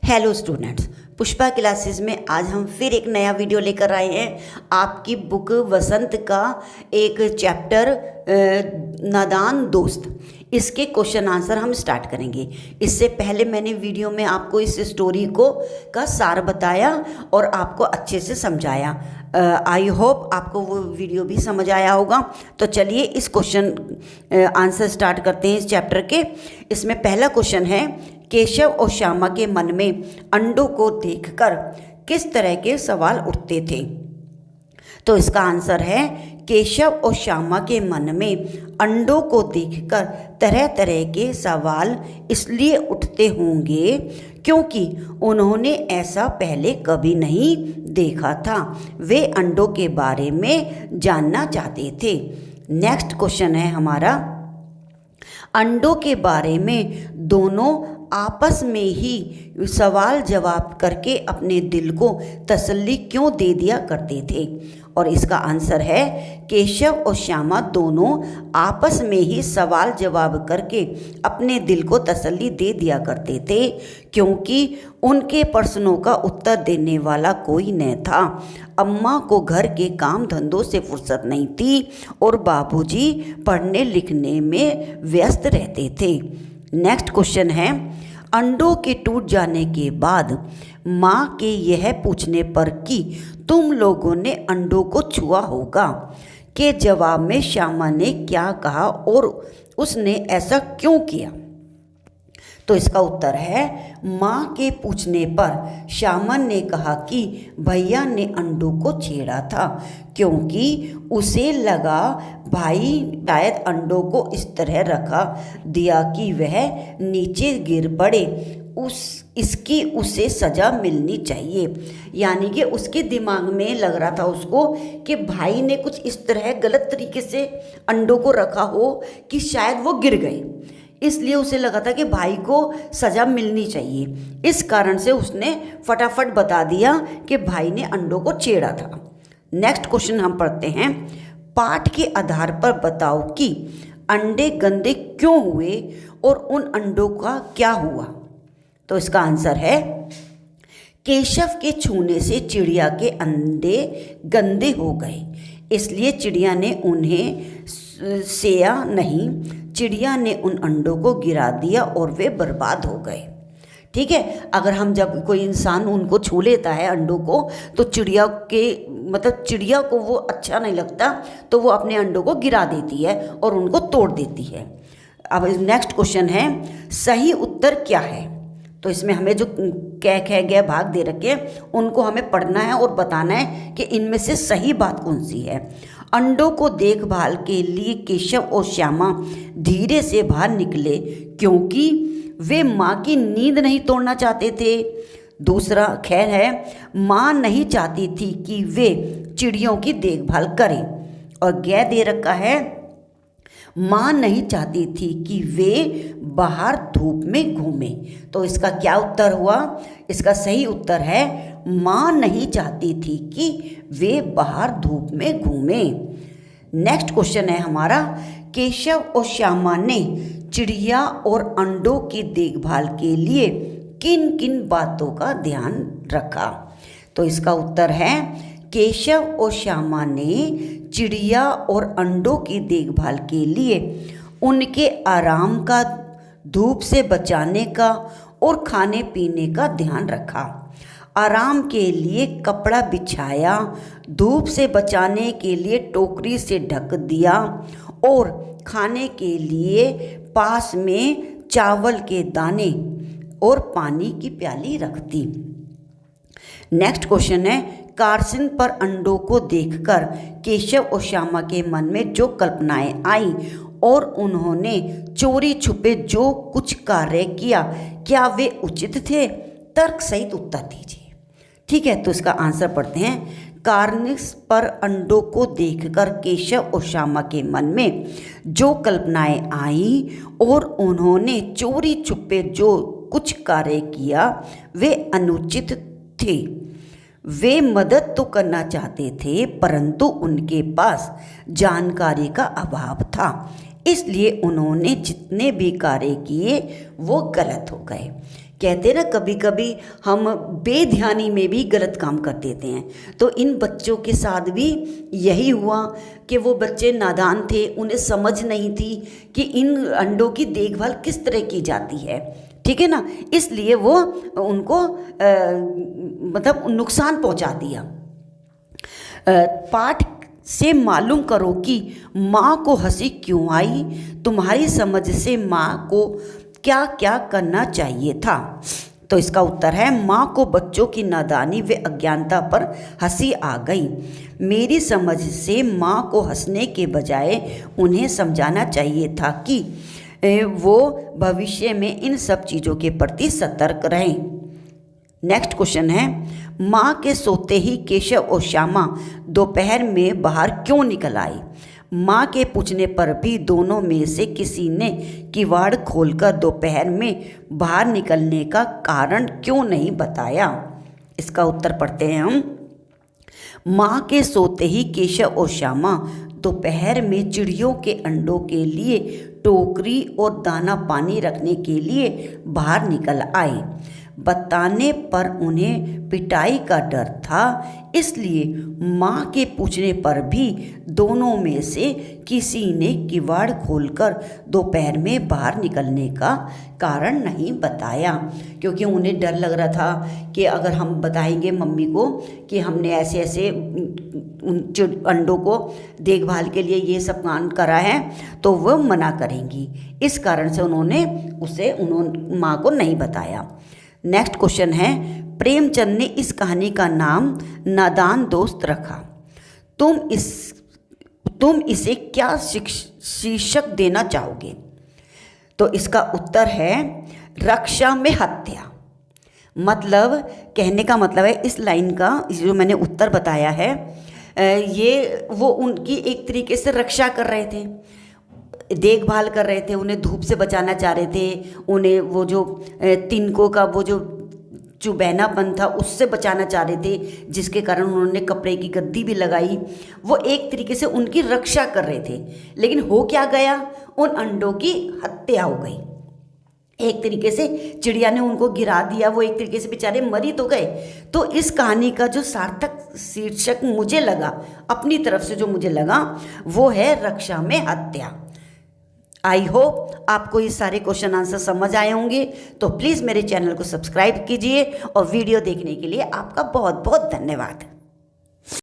Hello students, Pushpa classes में आज हम फिर एक नया वीडियो लेकर आए हैं। आपकी बुक वसंत का एक चैप्टर नादान दोस्त, इसके क्वेश्चन आंसर हम स्टार्ट करेंगे। इससे पहले मैंने वीडियो में आपको इस स्टोरी का सार बताया और आपको अच्छे से समझाया। आई होप आपको वो वीडियो भी समझ आया होगा। तो चलिए इस क्वेश्चन आंसर स्टार्ट करते हैं इस चैप्टर के। इसमें पहला क्वेश्चन है, केशव और श्यामा के मन में अंडों को देखकर किस तरह के सवाल उठते थे। तो इसका आंसर है, केशव और श्यामा के मन में अंडों को देखकर तरह तरह के सवाल इसलिए उठते होंगे क्योंकि उन्होंने ऐसा पहले कभी नहीं देखा था। वे अंडों के बारे में जानना चाहते थे। नेक्स्ट क्वेश्चन है हमारा, अंडों के बारे में दोनों आपस में ही सवाल जवाब करके अपने दिल को तसल्ली क्यों दे दिया करते थे। और इसका आंसर है, केशव और श्यामा दोनों आपस में ही सवाल जवाब करके अपने दिल को तसल्ली दे दिया करते थे क्योंकि उनके प्रश्नों का उत्तर देने वाला कोई न था। अम्मा को घर के काम धंधों से फुर्सत नहीं थी और बाबूजी पढ़ने लिखने में व्यस्त रहते थे। नेक्स्ट क्वेश्चन है, अंडों के टूट जाने के बाद माँ के यह पूछने पर कि तुम लोगों ने अंडों को छुआ होगा के जवाब में श्यामा ने क्या कहा और उसने ऐसा क्यों किया। तो इसका उत्तर है, माँ के पूछने पर श्यामा ने कहा कि भैया ने अंडों को छेड़ा था क्योंकि उसे लगा भाई शायद अंडों को इस तरह रखा दिया कि वह नीचे गिर पड़े, इसकी उसे सज़ा मिलनी चाहिए। यानी कि उसके दिमाग में लग रहा था उसको कि भाई ने कुछ इस तरह गलत तरीके से अंडों को रखा हो कि शायद वो गिर गए, इसलिए उसे लगा था कि भाई को सज़ा मिलनी चाहिए। इस कारण से उसने फटाफट बता दिया कि भाई ने अंडों को छेड़ा था। नेक्स्ट क्वेश्चन हम पढ़ते हैं, पाठ के आधार पर बताओ कि अंडे गंदे क्यों हुए और उन अंडों का क्या हुआ। तो इसका आंसर है, केशव के छूने से चिड़िया के अंडे गंदे हो गए, इसलिए चिड़िया ने उन्हें सेया नहीं, चिड़िया ने उन अंडों को गिरा दिया और वे बर्बाद हो गए। ठीक है, अगर हम जब कोई इंसान उनको छू लेता है अंडों को तो चिड़िया को वो अच्छा नहीं लगता, तो वो अपने अंडों को गिरा देती है और उनको तोड़ देती है। अब नेक्स्ट क्वेश्चन है, सही उत्तर क्या है। तो इसमें हमें जो कह गए भाग दे रखे उनको हमें पढ़ना है और बताना है कि इनमें से सही बात कौन सी है। अंडों को देखभाल के लिए केशव और श्यामा धीरे से बाहर निकले क्योंकि वे माँ की नींद नहीं तोड़ना चाहते थे। दूसरा खैर है, माँ नहीं चाहती थी कि वे चिड़ियों की देखभाल करें। और गै दे रखा है, माँ नहीं चाहती थी कि वे बाहर धूप में घूमें। तो इसका क्या उत्तर हुआ। इसका सही उत्तर है, माँ नहीं चाहती थी कि वे बाहर धूप में घूमें। नेक्स्ट क्वेश्चन है हमारा, केशव और श्यामा ने चिड़िया और अंडों की देखभाल के लिए किन किन बातों का ध्यान रखा। तो इसका उत्तर है, केशव और श्यामा ने चिड़िया और अंडों की देखभाल के लिए उनके आराम का, धूप से बचाने का और खाने पीने का ध्यान रखा। आराम के लिए कपड़ा बिछाया, धूप से बचाने के लिए टोकरी से ढक दिया और खाने के लिए पास में चावल के दाने और पानी की प्याली रख दी। नेक्स्ट क्वेश्चन है, कारसिन पर अंडों को देखकर केशव और श्यामा के मन में जो कल्पनाएं आई और उन्होंने चोरी छुपे जो कुछ कार्य किया, क्या वे उचित थे। तर्क सहित उत्तर दीजिए। ठीक है, तो इसका आंसर पढ़ते हैं, कारनिस पर अंडों को देखकर केशव और श्यामा के मन में जो कल्पनाएं आई और उन्होंने चोरी छुपे जो कुछ कार्य किया वे अनुचित थे। वे मदद तो करना चाहते थे परंतु उनके पास जानकारी का अभाव था, इसलिए उन्होंने जितने भी कार्य किए वो गलत हो गए। कहते ना कभी कभी हम बेध्यानी में भी गलत काम कर देते हैं, तो इन बच्चों के साथ भी यही हुआ कि वो बच्चे नादान थे, उन्हें समझ नहीं थी कि इन अंडों की देखभाल किस तरह की जाती है, ठीक है ना, इसलिए वो उनको मतलब नुकसान पहुंचा दिया। पाठ से मालूम करो कि माँ को हंसी क्यों आई, तुम्हारी समझ से माँ को क्या क्या करना चाहिए था। तो इसका उत्तर है, माँ को बच्चों की नादानी व अज्ञानता पर हंसी आ गई। मेरी समझ से माँ को हंसने के बजाय उन्हें समझाना चाहिए था कि वो भविष्य में इन सब चीज़ों के प्रति सतर्क रहें। नेक्स्ट क्वेश्चन है, माँ के सोते ही केशव और श्यामा दोपहर में बाहर क्यों निकल आए। माँ के पूछने पर भी दोनों में से किसी ने किवाड़ खोलकर दोपहर में बाहर निकलने का कारण क्यों नहीं बताया। इसका उत्तर पढ़ते हैं हम। माँ के सोते ही केशव और श्यामा दोपहर में चिड़ियों के अंडों के लिए टोकरी और दाना पानी रखने के लिए बाहर निकल आए। बताने पर उन्हें पिटाई का डर था, इसलिए माँ के पूछने पर भी दोनों में से किसी ने किवाड़ खोलकर दोपहर में बाहर निकलने का कारण नहीं बताया, क्योंकि उन्हें डर लग रहा था कि अगर हम बताएंगे मम्मी को कि हमने ऐसे ऐसे उन अंडों को देखभाल के लिए ये सब काम करा है तो वह मना करेंगी। इस कारण से उन्होंने माँ को नहीं बताया। नेक्स्ट क्वेश्चन है, प्रेमचंद ने इस कहानी का नाम नादान दोस्त रखा। तुम इसे क्या शीर्षक देना चाहोगे। तो इसका उत्तर है, रक्षा में हत्या। मतलब कहने का मतलब है, इस लाइन का जो मैंने उत्तर बताया है, ये वो उनकी एक तरीके से रक्षा कर रहे थे, देखभाल कर रहे थे, उन्हें धूप से बचाना चाह रहे थे, उन्हें वो जो तिनकों का वो जो चुबैनापन था उससे बचाना चाह रहे थे, जिसके कारण उन्होंने कपड़े की गद्दी भी लगाई। वो एक तरीके से उनकी रक्षा कर रहे थे, लेकिन हो क्या गया, उन अंडों की हत्या हो गई। एक तरीके से चिड़िया ने उनको गिरा दिया, वो एक तरीके से बेचारे मरी तो गए। तो इस कहानी का जो सार्थक शीर्षक मुझे लगा, अपनी तरफ से जो मुझे लगा, वो है रक्षा में हत्या। आई होप आपको ये सारे क्वेश्चन आंसर समझ आए होंगे। तो प्लीज़ मेरे चैनल को सब्सक्राइब कीजिए और वीडियो देखने के लिए आपका बहुत बहुत धन्यवाद।